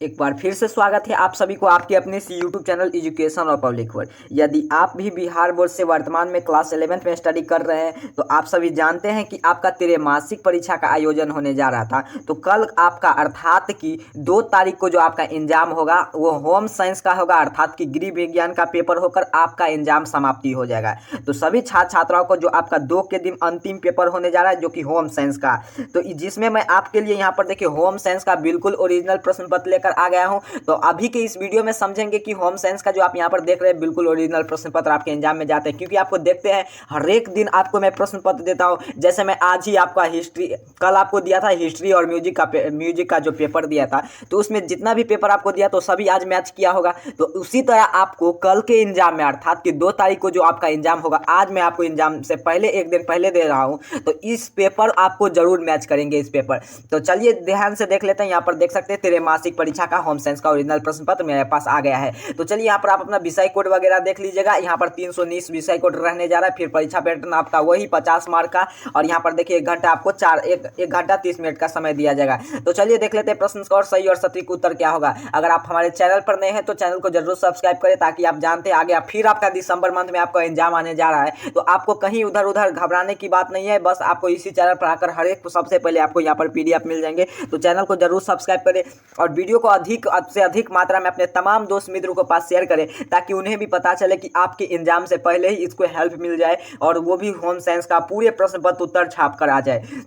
एक बार फिर से स्वागत है आप सभी को आपके अपने इस यूट्यूब चैनल एजुकेशन और पब्लिक वर्ड। यदि आप भी बिहार बोर्ड से वर्तमान में क्लास 11th में स्टडी कर रहे हैं तो आप सभी जानते हैं कि आपका त्रैमासिक परीक्षा का आयोजन होने जा रहा था। तो कल आपका अर्थात कि 2 तारीख को जो आपका एग्जाम होगा वो होम साइंस का होगा, अर्थात कि गृह विज्ञान का पेपर होकर आपका एग्जाम समाप्ति हो जाएगा। तो सभी छात्र छात्राओं को जो आपका 2 के दिन अंतिम पेपर होने जा रहा है जो कि होम साइंस का, तो जिसमें मैं आपके लिए यहाँ पर देखिए होम साइंस का बिल्कुल ओरिजिनल प्रश्न पत्र लेकर आ गया हूं। तो अभी के इस वीडियो में समझेंगे कि होम साइंस का जो आप यहां पर देख रहे हैं बिल्कुल ओरिजिनल प्रश्न पत्र आपके एग्जाम में जाते हैं, क्योंकि आपको देखते हैं हर एक दिन आपको मैं प्रश्न पत्र देता हूं। जैसे मैं आज ही आपका हिस्ट्री कल आपको दिया था, हिस्ट्री और म्यूजिक का जो पेपर दिया था, तो उसमें जितना भी पेपर आपको दिया तो सभी आज मैच किया होगा। तो उसी तरह आपको कल के एग्जाम में अर्थात कि 2 तारीख को जो आपका एग्जाम होगा, आज मैं आपको एग्जाम से पहले एक दिन पहले दे रहा हूं, तो इस पेपर आपको जरूर मैच करेंगे इस पेपर। तो चलिए ध्यान से देख लेते हैं। यहाँ पर देख सकते हैं त्रैमासिक परीक्षा का होम साइंस का ओरिजिनल प्रश्न पत्र मेरे पास आ गया है। तो चलिए यहाँ पर आप अपना विषय कोड वगैरह देख लीजिएगा। यहाँ पर 319 विषय कोड रहने जा रहा है। फिर परीक्षा पैटर्न आपका वही 50 मार्क का, और यहाँ पर देखिए 1 घंटा आपको 1 घंटा 30 मिनट का समय दिया जाएगा। तो चलिए देख लेते हैं प्रश्न का और सही और सटीक उत्तर क्या होगा। अगर आप हमारे चैनल पर नए हैं तो चैनल को जरूर सब्सक्राइब करें, ताकि आप जानते हैं आगे फिर आपका दिसंबर मंथ में आपका एग्जाम आने जा रहा है। तो आपको कहीं उधर उधर घबराने की बात नहीं है, बस आपको इसी चैनल पर आकर हर एक सबसे पहले आपको यहाँ पर PDF मिल जाएंगे। तो चैनल को जरूर सब्सक्राइब करें और वीडियो को अधिक से अधिक मात्रा में अपने तमाम दोस्त मित्रों को पास शेयर करें, ताकि उन्हें भी पता चले कि आपके एग्जाम से पहले ही इसको हेल्प मिल जाए और वो भी होम साइंस का पूरे प्रश्न पत्र उत्तर छाप कर आ जाए।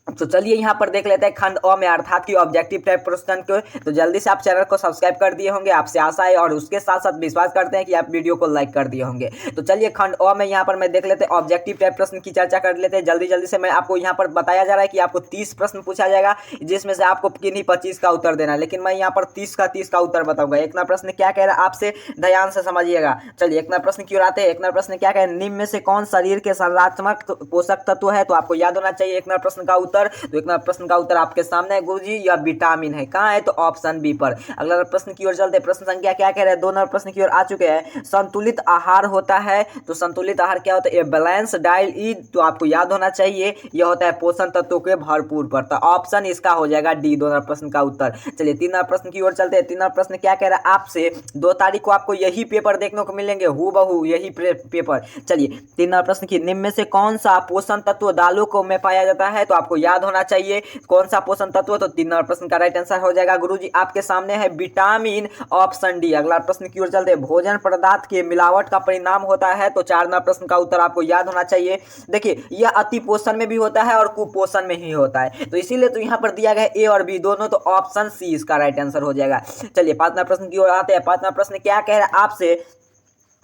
तो चलिए यहाँ पर देख लेते हैं खंड अ में अर्थात कि ऑब्जेक्टिव टाइप प्रश्न को। तो जल्दी से आप चैनल को सब्सक्राइब कर दिए होंगे, आपसे आशा है, और उसके साथ साथ विश्वास करते हैं कि आप वीडियो को लाइक कर दिए होंगे। तो चलिए खंड अ में यहाँ पर मैं देख लेते हैं ऑब्जेक्टिव टाइप प्रश्न की चर्चा कर लेते हैं। जल्दी जल्दी से मैं आपको यहाँ पर बताया जा रहा है कि आपको 30 प्रश्न पूछा जाएगा, जिसमें से आपको किन्हीं 25 का उत्तर देना है, लेकिन मैं यहाँ पर 30 का उत्तर बताऊंगा। एक नंबर प्रश्न क्या कह रहा है आपसे ध्यान से समझिएगा। चलिए एक नंबर प्रश्न की ओर आते हैं। एक नंबर प्रश्न क्या कह रहा है, निम्न में से कौन शरीर के संरचनात्मक पोषक तत्व है? तो आपको याद होना चाहिए एक नंबर प्रश्न का उत्तर। तो एक नंबर प्रश्न का उत्तर आपके सामने है गुरुजी, यह विटामिन है। कहां है? तो ऑप्शन बी पर। अगला प्रश्न की ओर चलते हैं। प्रश्न संख्या क्या कह रहे हैं? 2 नंबर प्रश्न की ओर आ चुके हैं। संतुलित आहार होता है, तो संतुलित आहार क्या होता है? बैलेंस डाइट ईट। तो आपको याद होना चाहिए यह होता है पोषण तत्वों के भरपूर पर। तो ऑप्शन इसका हो जाएगा डी, 2 नंबर प्रश्न का उत्तर। चलिए 3 नंबर प्रश्न की ओर चलते हैं। 3 नंबर प्रश्न क्या कह रहा है आपसे? 2 तारीख को आपको यही पेपर देखने को मिलेंगे, हूबहू यही पेपर। चलिए 3 नंबर प्रश्न की निम्न में से कौन सा पोषण तत्व दालों को में पाया जाता है? तो आपको याद होना चाहिए कौन सा पोषण तत्व। तो 3 नंबर प्रश्न का राइट आंसर हो जाएगा गुरुजी आपके सामने है विटामिन, ऑप्शन डी। अगला प्रश्न की ओर चलते हैं। भोजन पदार्थ के मिलावट का परिणाम होता है, तो 4 नंबर प्रश्न का उत्तर आपको याद होना चाहिए। देखिए यह अति पोषण में भी होता है और कुपोषण में ही होता है, तो इसीलिए तो यहाँ पर दिया गया ए और बी दोनों, तो ऑप्शन सी इसका राइट आंसर हो जाएगा। चलिए 5 नंबर प्रश्न की ओर आते हैं। 5 नंबर प्रश्न क्या कह रहा है आपसे?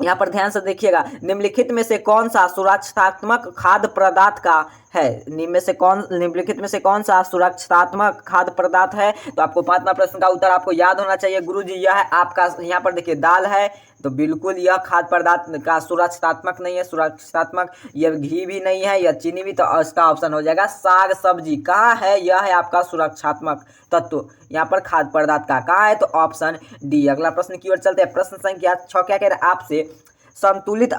यहाँ पर ध्यान से देखिएगा, निम्नलिखित में से कौन सा सुरक्षात्मक खाद्य पदार्थ का है? निम्नलिखित में से कौन सा सुरक्षात्मक खाद्य पदार्थ है? तो आपको 5 नंबर प्रश्न का उत्तर आपको याद होना चाहिए गुरुजी, यह है आपका यहाँ पर देखिए दाल है। तो बिल्कुल यह खाद्य पदार्थ का सुरक्षात्मक नहीं है, सुरक्षात्मक यह घी भी नहीं है, यह चीनी भी। तो इसका ऑप्शन हो जाएगा साग सब्जी। कहाँ है? यह है आपका सुरक्षात्मक तत्व यहाँ पर खाद्य पदार्थ का। कहाँ है? तो ऑप्शन डी। अगला प्रश्न की ओर चलते हैं। प्रश्न संख्या 6 क्या कह रहा है आपसे? संतुलित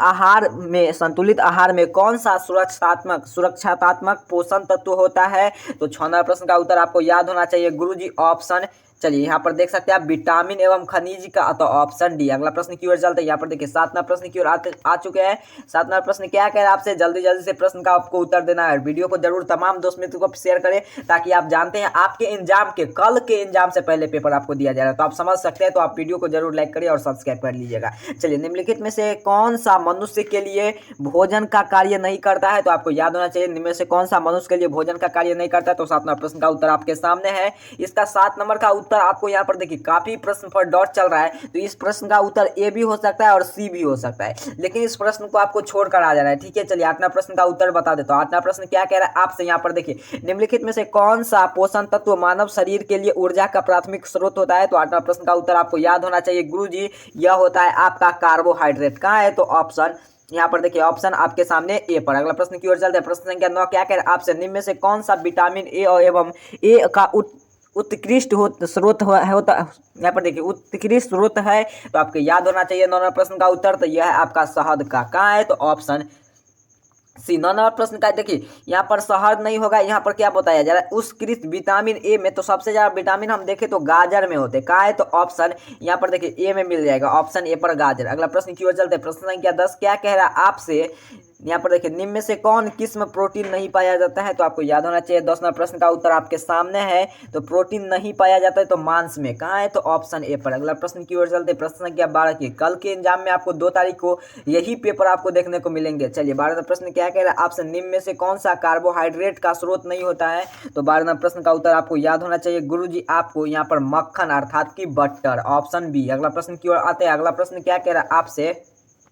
आहार में कौन सा सुरक्षात्मक पोषण तत्व होता है? तो 6 नंबर प्रश्न का उत्तर आपको याद होना चाहिए गुरुजी, ऑप्शन। चलिए यहाँ पर देख सकते हैं आप विटामिन एवं खनिज का, तो ऑप्शन डी। अगला प्रश्न की ओर चलते हैं। यहाँ पर देखिए 7 नंबर प्रश्न की ओर आ चुके हैं। 7 नंबर प्रश्न क्या कह रहे हैं आपसे? जल्दी जल्दी से प्रश्न का आपको उत्तर देना है। वीडियो को जरूर तमाम दोस्त मित्रों को शेयर करें, ताकि आप जानते हैं आपके एग्जाम के कल के एग्जाम से पहले पेपर आपको दिया जा रहा है, तो आप समझ सकते हैं। तो आप वीडियो को जरूर लाइक करिए और सब्सक्राइब कर लीजिएगा। चलिए निम्नलिखित में से कौन सा मनुष्य के लिए भोजन का कार्य नहीं करता है? तो आपको याद होना चाहिए निम्न में से कौन सा मनुष्य के लिए भोजन का कार्य नहीं करता है। तो 7 नंबर प्रश्न का उत्तर आपके सामने है। इसका 7 नंबर का उत्तर आपको यहाँ पर काफी प्रश्न पर डॉट चल रहा है, तो इस प्रश्न का उत्तर ए भी हो सकता है और सी भी हो सकता है, लेकिन इस प्रश्न को आपको छोड़कर आ जा रहा है। ठीक है, चलिए 8वां प्रश्न का उत्तर बता देता हूं। 8वां प्रश्न क्या कह रहा है आपसे? यहाँ पर देखिए निम्नलिखित में से कौन सा पोषण तत्व मानव शरीर के लिए ऊर्जा का प्राथमिक स्रोत होता है? तो 8वां प्रश्न का उत्तर आपको याद होना चाहिए गुरुजी, यह होता है आपका कार्बोहाइड्रेट। कहाँ है? तो ऑप्शन यहाँ पर देखिए ऑप्शन आपके सामने ए पर। अगला प्रश्न की ओर चलते हैं। प्रश्न संख्या 9 क्या कह रहा है आपसे? निम्न में से कौन सा विटामिन ए और एवं ए का उत्कृष्ट स्रोत होता यहाँ पर देखिए उत्कृष्ट स्रोत है? तो आपको याद होना चाहिए 9 नंबर प्रश्न का उत्तर। तो यह है आपका शहद का। कहाँ है? तो ऑप्शन सी। 9 नंबर प्रश्न का देखिए यहाँ पर शहद नहीं होगा, यहाँ पर क्या बताया जा रहा है, उत्कृष्ट विटामिन ए में तो सबसे ज्यादा विटामिन हम देखें तो गाजर में होते हैं। कहा है तो ऑप्शन यहाँ पर देखिए ए में मिल जाएगा, ऑप्शन ए पर गाजर। अगला प्रश्न की ओर चलते हैं। प्रश्न संख्या 10 क्या कह रहा है आपसे, यहाँ पर देखिए निम्न में से कौन किस्म प्रोटीन नहीं पाया जाता है, तो आपको याद होना चाहिए। 10 नंबर प्रश्न का उत्तर आपके सामने है। तो प्रोटीन नहीं पाया जाता है तो मांस में, कहाँ है तो ऑप्शन ए पर। अगला प्रश्न की ओर चलते। प्रश्न संख्या 12 की, कल के एग्जाम में आपको 2 तारीख को यही पेपर आपको देखने को मिलेंगे। चलिए 12 नंबर प्रश्न क्या कह रहा है आपसे, निम्न में से कौन सा कार्बोहाइड्रेट का स्रोत नहीं होता है, तो 12 नंबर प्रश्न का उत्तर आपको याद होना चाहिए गुरुजी आपको यहाँ पर मक्खन अर्थात की बटर, ऑप्शन बी। अगला प्रश्न की ओर आते हैं। अगला प्रश्न क्या कह रहा है आपसे,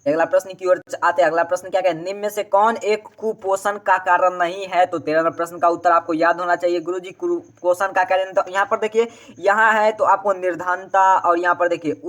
अगला प्रश्न की ओर आते हैं। अगला प्रश्न क्या है, निम्न में से कौन एक कुपोषण का कारण नहीं है, तो 13 नंबर प्रश्न का उत्तर आपको याद होना चाहिए गुरुजी कुपोषण का कारण। तो यहाँ पर देखिए यहाँ है तो आपको निर्धनता, और यहाँ पर देखिए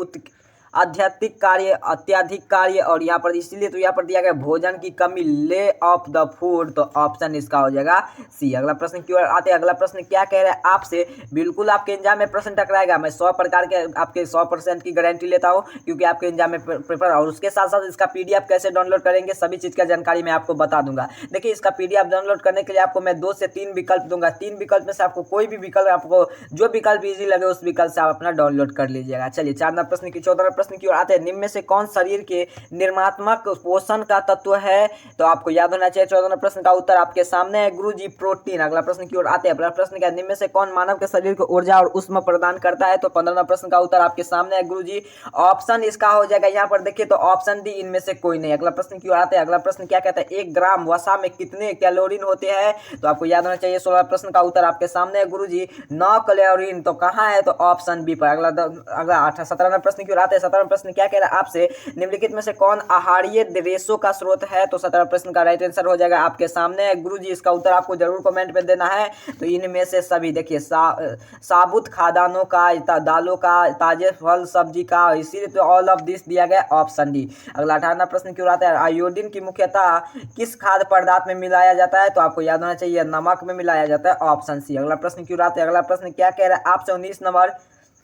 आध्यात्मिक कार्य, अत्याधिक कार्य, और यहाँ पर इसीलिए तो यहाँ पर दिया गया भोजन की कमी, ले ऑफ द फूड, तो ऑप्शन इसका हो जाएगा सी। अगला प्रश्न की ओर आते हैं। अगला प्रश्न क्या कह रहा है आपसे, बिल्कुल आपके एग्जाम में प्रश्न टकराएगा, मैं 100 प्रकार के आपके 100% की गारंटी लेता हूँ, क्योंकि आपके एग्जाम में पेपर, और उसके साथ साथ इसका PDF कैसे डाउनलोड करेंगे सभी चीज़ का जानकारी मैं आपको बता दूंगा। देखिए इसका PDF डाउनलोड करने के लिए आपको मैं 2 से 3 विकल्प दूंगा, 3 विकल्प में से आपको कोई भी विकल्प, आपको जो विकल्प ईजी लगे उस विकल्प से आप अपना डाउनलोड कर लीजिएगा। चलिए 4 नंबर प्रश्न की 14 प्रश्न की ओर आते हैं। निम्न में से कौन शरीर के निर्मात्मक पोषण का तत्व है, तो आपको याद होना चाहिए 14 नंबर प्रश्न का उत्तर आपके सामने है गुरुजी प्रोटीन। अगला प्रश्न की ओर आते हैं। अगला प्रश्न क्या, निम्न में से कौन मानव के शरीर को ऊर्जा और ऊष्मा प्रदान करता है, तो 15 नंबर प्रश्न का उत्तर आपके सामने है गुरुजी, ऑप्शन इसका हो जाएगा यहाँ पर देखिए तो ऑप्शन डी, इनमें से कोई नहीं। अगला प्रश्न की ओर आते हैं। अगला प्रश्न क्या कहता है, 1 ग्राम वसा में कितने कैलोरीन होते हैं, तो आपको याद होना चाहिए 16 प्रश्न का उत्तर आपके सामने है गुरुजी 9 कैलोरीन, तो कहाँ है तो ऑप्शन बी पर। अगला 17 नंबर प्रश्न की ओर आते हैं। 17 प्रश्न क्या कह रहा है आपसे, निम्नलिखित में से कौन आहारीय रेशों का स्रोत है, तो 17 प्रश्न का राइट आंसर हो जाएगा आपके सामने है गुरुजी, इसका उत्तर आपको जरूर कमेंट में देना है। तो इनमें से सभी देखिए साबुत खाद्यान्नों का, दालों का, ताजे फल सब्जी का, इसीलिए तो ऑल ऑफ दिस दिया गया ऑप्शन डी। अगला 18 प्रश्न की ओर आता है। आयोडीन की मुख्यतः किस खाद्य पदार्थ में मिलाया जाता है, तो आपको याद होना चाहिए नमक में मिलाया जाता है, ऑप्शन सी। अगला प्रश्न की ओर आते हैं। अगला प्रश्न क्या कह रहा है आपसे 19 नंबर,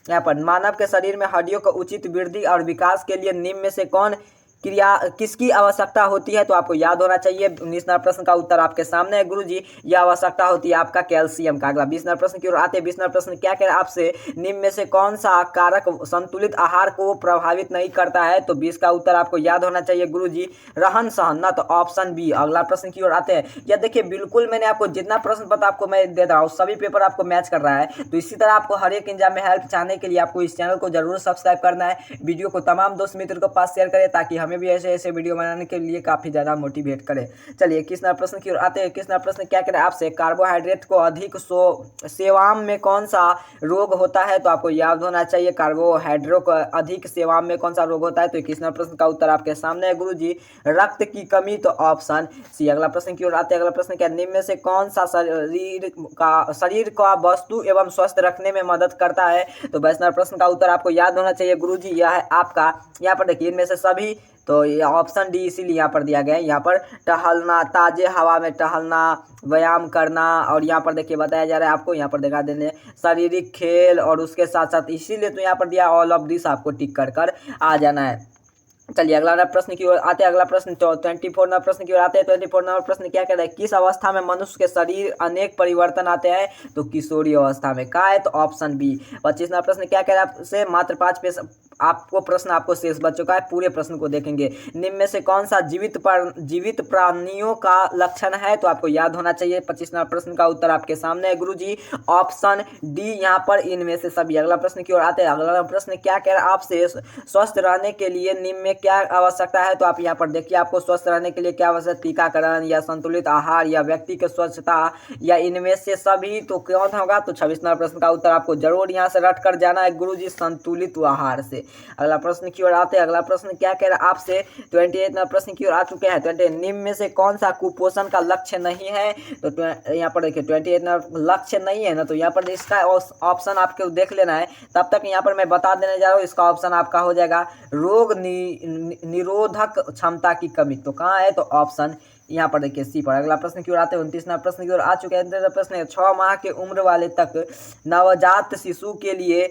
यहाँ पर मानव के शरीर में हड्डियों का उचित वृद्धि और विकास के लिए निम्न में से कौन क्रिया किसकी आवश्यकता होती है, तो आपको याद होना चाहिए 19 नंबर प्रश्न का उत्तर आपके सामने है गुरुजी, यह आवश्यकता होती है आपका कैल्शियम का। अगला 20 नंबर प्रश्न की ओर आते हैं। 20 नंबर प्रश्न क्या कह रहा है आपसे, निम्न में से कौन सा कारक संतुलित आहार को प्रभावित नहीं करता है, तो 20 का उत्तर आपको याद होना चाहिए गुरुजी रहन सहन, ना तो ऑप्शन बी। अगला प्रश्न की ओर आते हैं। या देखिए बिल्कुल मैंने आपको जितना प्रश्न पता आपको मैं दे रहा हूँ सभी पेपर आपको मैच कर रहा है, तो इसी तरह आपको हर एक एग्जाम में हेल्प चाहने के लिए आपको इस चैनल को जरूर सब्सक्राइब करना है। वीडियो को तमाम दोस्त मित्र को पास शेयर करें ताकि हमें भी ऐसे ऐसे वीडियो बनाने के लिए काफी ज्यादा मोटिवेट करें। चलिए 21 नंबर प्रश्न की ओर आते हैं। 21 नंबर प्रश्न क्या करें आपसे, कार्बोहाइड्रेट को अधिक सेवन में कौन सा रोग होता है, तो आपको याद होना चाहिए कार्बोहाइड्रेट को अधिक सेवन में कौन सा रोग होता है, तो 21 नंबर प्रश्न का उत्तर आपके सामने है गुरुजी रक्त की कमी, तो ऑप्शन सी। अगला प्रश्न की ओर आते हैं। अगला प्रश्न क्या, निम्न में से कौन सा शरीर का वस्तु एवं स्वस्थ रखने में मदद करता है, तो 22 नंबर प्रश्न का उत्तर आपको याद होना चाहिए गुरुजी यह है आपका, यहाँ पर देखिए इनमें से सभी, तो ये ऑप्शन डी इसीलिए यहाँ पर दिया गया है। यहाँ पर टहलना, ताजे हवा में टहलना, व्यायाम करना, और यहाँ पर देखिए बताया जा रहा है आपको, यहाँ पर दिखा देने शारीरिक खेल, और उसके साथ साथ इसीलिए तो यहाँ पर दिया ऑल ऑफ दिस, आपको टिक कर कर आ जाना है। चलिए अगला प्रश्न की ओर आते हैं। अगला प्रश्न 24 नंबर प्रश्न की ओर आते हैं। 24 नंबर प्रश्न क्या कहता है, किस अवस्था में मनुष्य के शरीर अनेक परिवर्तन आते हैं, तो किशोरी अवस्था में, कहा है तो ऑप्शन बी। 25 नंबर प्रश्न क्या कह रहा है आपसे, मात्र 5 पे आपको प्रश्न आपको शेष बच चुका है, पूरे प्रश्न को देखेंगे। निम्न में से कौन सा जीवित प्राणियों का लक्षण है, तो आपको याद होना चाहिए 25 नंबर प्रश्न का उत्तर आपके सामने है गुरुजी, ऑप्शन डी यहाँ पर इनमें से सभी। अगला प्रश्न की ओर आते हैं। अगला प्रश्न क्या कह रहा है आपसे, स्वस्थ रहने के लिए निम्न में क्या आवश्यकता है, तो आप यहाँ पर देखिए आपको स्वस्थ रहने के लिए क्या आवश्यक, टीकाकरण या संतुलित आहार या व्यक्ति की स्वच्छता या इनमें से सभी, तो कौन होगा, तो 26 नंबर प्रश्न का उत्तर आपको जरूर यहाँ से रट कर जाना है गुरुजी संतुलित आहार से। अगला प्रश्न की ओर आते हैं। अगला प्रश्न क्या कह रहा है आपसे, 28 नंबर प्रश्न की ओर आ चुके हैं। 28 निम्न में से कौन सा कुपोषण का लक्ष्य नहीं है, तो यहाँ पर देखिए 28 नंबर लक्ष्य नहीं है ना, तो यहाँ पर इसका ऑप्शन आपको देख लेना है, तब तक यहाँ पर मैं बता देने जा रहा हूँ, इसका ऑप्शन आपका हो जाएगा रोग निरोधक क्षमता की कमी, तो कहाँ है तो ऑप्शन यहाँ पर देखिए सी पर। अगला प्रश्न की ओर आते हैं। 29 नंबर प्रश्न की ओर आ चुके हैं। प्रश्न 6 माह के उम्र वाले तक नवजात शिशु के लिए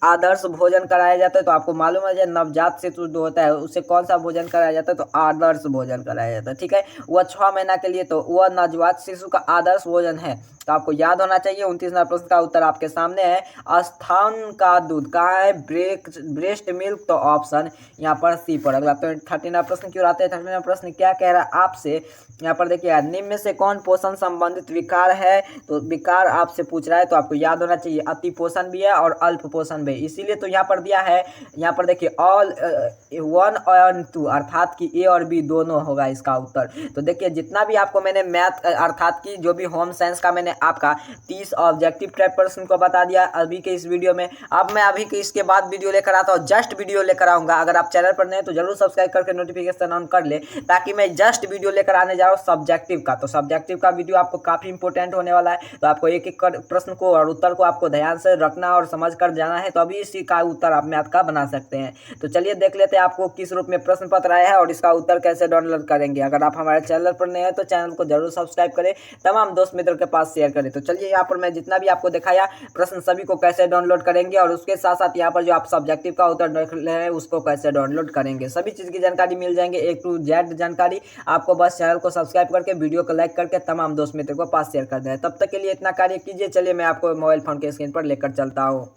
आदर्श भोजन कराया जाता है, तो आपको मालूम है जो नवजात शिशु जो होता है उसे कौन सा भोजन कराया जाता है, तो आदर्श भोजन कराया जाता है। ठीक है, वह 6 महीना के लिए तो वह नवजात शिशु का आदर्श भोजन है, तो आपको याद होना चाहिए। 29वां प्रश्न का उत्तर आपके सामने है, स्तन का दूध कहाँ है, ब्रेस्ट मिल्क, तो ऑप्शन यहाँ पर सी पर। अगला 13वां प्रश्न की ओर आते हैं। 13वां प्रश्न क्या कह रहा है आपसे, यहाँ पर देखिए, निम्न में से कौन पोषण संबंधित विकार है, तो विकार आपसे पूछ रहा है, तो आपको याद होना चाहिए अति पोषण भी है और अल्प पोषण भी, इसीलिए तो यहाँ पर दिया है। यहाँ पर देखिए ऑल 1 और 2 अर्थात कि ए और बी दोनों होगा इसका उत्तर। तो देखिए जितना भी आपको मैंने मैथ अर्थात की जो भी होम साइंस का मैंने आपका 30 ऑब्जेक्टिव टाइप प्रश्न को बता दिया अभी के इस वीडियो में। अब मैं अभी के इसके बाद वीडियो लेकर आता हूँ, जस्ट वीडियो लेकर आऊँगा। अगर आप चैनल पर नए हैं तो जरूर सब्सक्राइब करके नोटिफिकेशन ऑन कर ले, ताकि मैं जस्ट वीडियो लेकर आने जा रहा हूँ सब्जेक्टिव का। तो सब्जेक्टिव का वीडियो आपको काफ़ी इंपॉर्टेंट होने वाला है, तो आपको एक एक प्रश्न को और उत्तर को आपको ध्यान से रखना और समझ कर जाना है, तो अभी इसी का उत्तर आप मैथ का बना सकते हैं। तो चलिए देख लेते हैं आपको किस रूप में प्रश्न पत्र आया है और इसका उत्तर कैसे डाउनलोड करेंगे। अगर आप हमारे चैनल पर नए हैं तो चैनल को जरूर सब्सक्राइब करें, तमाम दोस्त मित्रों के पास शेयर करें। तो चलिए यहाँ पर मैं जितना भी आपको दिखाया प्रश्न सभी को कैसे डाउनलोड करेंगे और उसके साथ साथ यहाँ पर जो आप सब्जेक्टिव का उत्तर देख रहे हैं उसको कैसे डाउनलोड करेंगे, सभी चीज़ की जानकारी मिल जाएंगे, A to Z जानकारी। आपको बस चैनल को सब्सक्राइब करके वीडियो को लाइक करके तमाम दोस्त मित्रों को पास शेयर कर दें। तब तक के लिए इतना कार्य कीजिए। चलिए मैं आपको मोबाइल फोन के स्क्रीन पर लेकर चलता हूँ।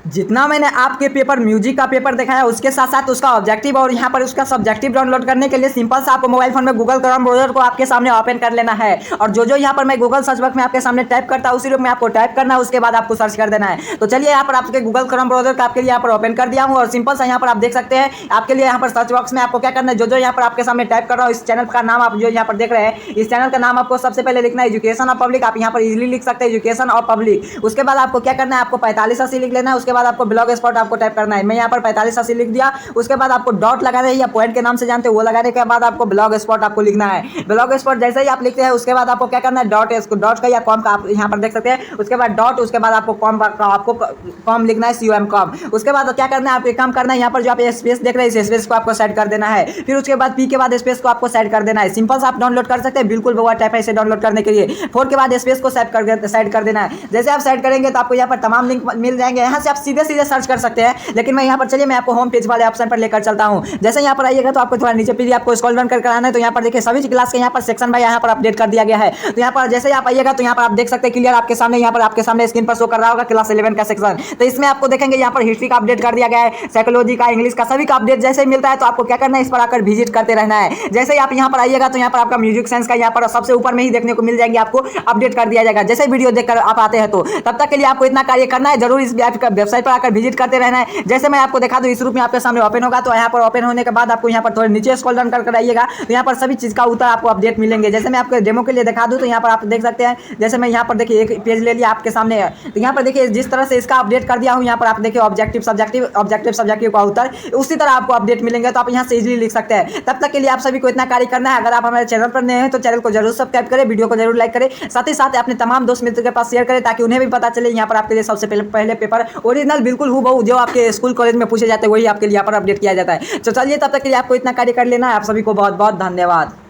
जितना मैंने आपके पेपर म्यूजिक का पेपर दिखाया उसके साथ साथ उसका ऑब्जेक्टिव और यहाँ पर उसका सब्जेक्टिव डाउनलोड करने के लिए सिंपल सा आपको मोबाइल फोन में गूगल क्रोम ब्राउजर को आपके सामने ओपन कर लेना है, और जो यहाँ पर मैं गूगल सर्च बॉक्स में आपके सामने टाइप करता हूँ उसी रूप में आपको टाइप करना है, उसके बाद आपको सर्च कर देना है। तो चलिए यहाँ पर आपके गूगल क्रोम ब्राउजर का आपके लिए यहाँ पर ओपन कर दिया हूँ, और सिंपल सा यहाँ पर आप देख सकते हैं आपके लिए यहाँ पर सर्च बॉक्स में आपको क्या करना है, जो यहाँ पर आपके सामने टाइप कर रहा हूँ इस चैनल का नाम आप जो यहाँ पर देख रहे हैं, इस चैनल का नाम आपको सबसे पहले लिखना है एजुकेशन ऑफ पब्लिक। आप यहाँ पर इजीली लिख सकते हैं एजुकेशन ऑफ पब्लिक। उसके बाद आपको क्या करना है, आपको 4580 लिख लेना है। उसके बाद आपको ब्लॉग स्पॉट आपको टाइप करना है, मैं यहाँ पर 4580 लिख दिया। उसके बाद आपको डॉट लगाना है या पॉइंट के नाम से जानते हो वो लगाने के बाद आपको ब्लॉग स्पॉट आपको लिखना है। ब्लॉग स्पॉट जैसे ही आप लिखते हैं उसके बाद आपको क्या करना है, डॉट का या कॉम का आप यहाँ पर देख सकते हैं। उसके बाद डॉट, उसके बाद आपको कॉम लिखना है, COM कॉम। उसके बाद क्या करना है, आपको काम करना है, यहाँ पर जो आप स्पेस देख रहे हैं इस स्पेस को आपको सेट कर देना है। फिर उसके बाद पी के बाद स्पेस को आपको सेट कर देना है। सिंपल से आप डाउनलोड कर सकते हैं, बिल्कुल वो टाइप है इसे डाउनलोड करने के लिए। 4 के बाद स्पेस को सेट कर देना है। जैसे आप सेट करेंगे तो आपको यहाँ पर तमाम लिंक मिल जाएंगे, यहाँ से आप सीधे सर्च कर सकते हैं। लेकिन मैं यहाँ पर चलिए मैं आपको होम पेज वाले ऑप्शन पर लेकर चलता हूँ। जैसे यहाँ पर आइएगा तो आपको थोड़ा नीचे पे आपको स्क्रॉल डाउन करके आना है, तो यहाँ पर देखिए सभी क्लास के यहाँ पर सेक्शन बाय यहाँ पर अपडेट कर दिया गया है। तो यहाँ पर जैसे आप आइएगा तो यहाँ पर आप देख सकते हैं क्लियर आपके सामने, यहाँ पर आपके सामने स्क्रीन पर शो कर रहा होगा क्लास 11 का सेक्शन। तो इसमें आपको देखेंगे यहाँ पर हिस्ट्री का अपडेट कर दिया गया है, साइकोलॉजी का, इंग्लिश का, सभी का अपडेट जैसे ही मिलता है तो आपको क्या करना है, इस पर आकर विजिट करते रहना है। जैसे ही आप यहाँ पर आइएगा तो यहाँ पर आपका म्यूजिक साइंस का यहाँ पर सबसे ऊपर में ही देखने को मिल जाएगी, आपको अपडेट कर दिया जाएगा जैसे वीडियो देखकर आप आते हैं। तो तब तक के लिए आपको इतना कार्य करना है, जरूर इस वेबसाइट पर आकर विजिट करते रहना है। जैसे मैं आपको दिखा दूं इस रूप में आपके सामने ओपन होगा, तो यहाँ पर ओपन होने के बाद आपको यहाँ पर थोड़े नीचे स्क्रॉल डाउन कर आइएगा तो यहाँ पर सभी चीज़ का उत्तर आपको अपडेट मिलेंगे। जैसे मैं आपको डेमो के लिए दिखा दूं तो यहाँ पर आप देख सकते हैं, जैसे मैं यहाँ पर देखिए एक पेज ले लिया आपके सामने, तो यहाँ पर देखिए जिस तरह से इसका अपडेट कर दिया हूँ, यहाँ पर आप देखिए ऑब्जेक्टिव सब्जेक्टिव का उत्तर उसी तरह आपको अपडेट मिलेंगे, तो आप यहाँ से इजीली लिख सकते हैं। तब तक के लिए आप सभी को इतना कार्य करना है। अगर आप हमारे चैनल पर नए हैं तो चैनल को जरूर सब्सक्राइब करें, वीडियो को जरूर लाइक करें, साथ ही साथ अपने तमाम दोस्त मित्रों के पास शेयर करें ताकि उन्हें भी पता चले। यहाँ पर आपके लिए सबसे पहले पेपर ओरिजिनल बिल्कुल हूबहू जो आपके स्कूल कॉलेज में पूछे जाते हैं वही आपके लिए यहाँ पर अपडेट किया जाता है। तो चलिए तब तक के लिए आपको इतना कार्य कर लेना है। आप सभी को बहुत बहुत धन्यवाद।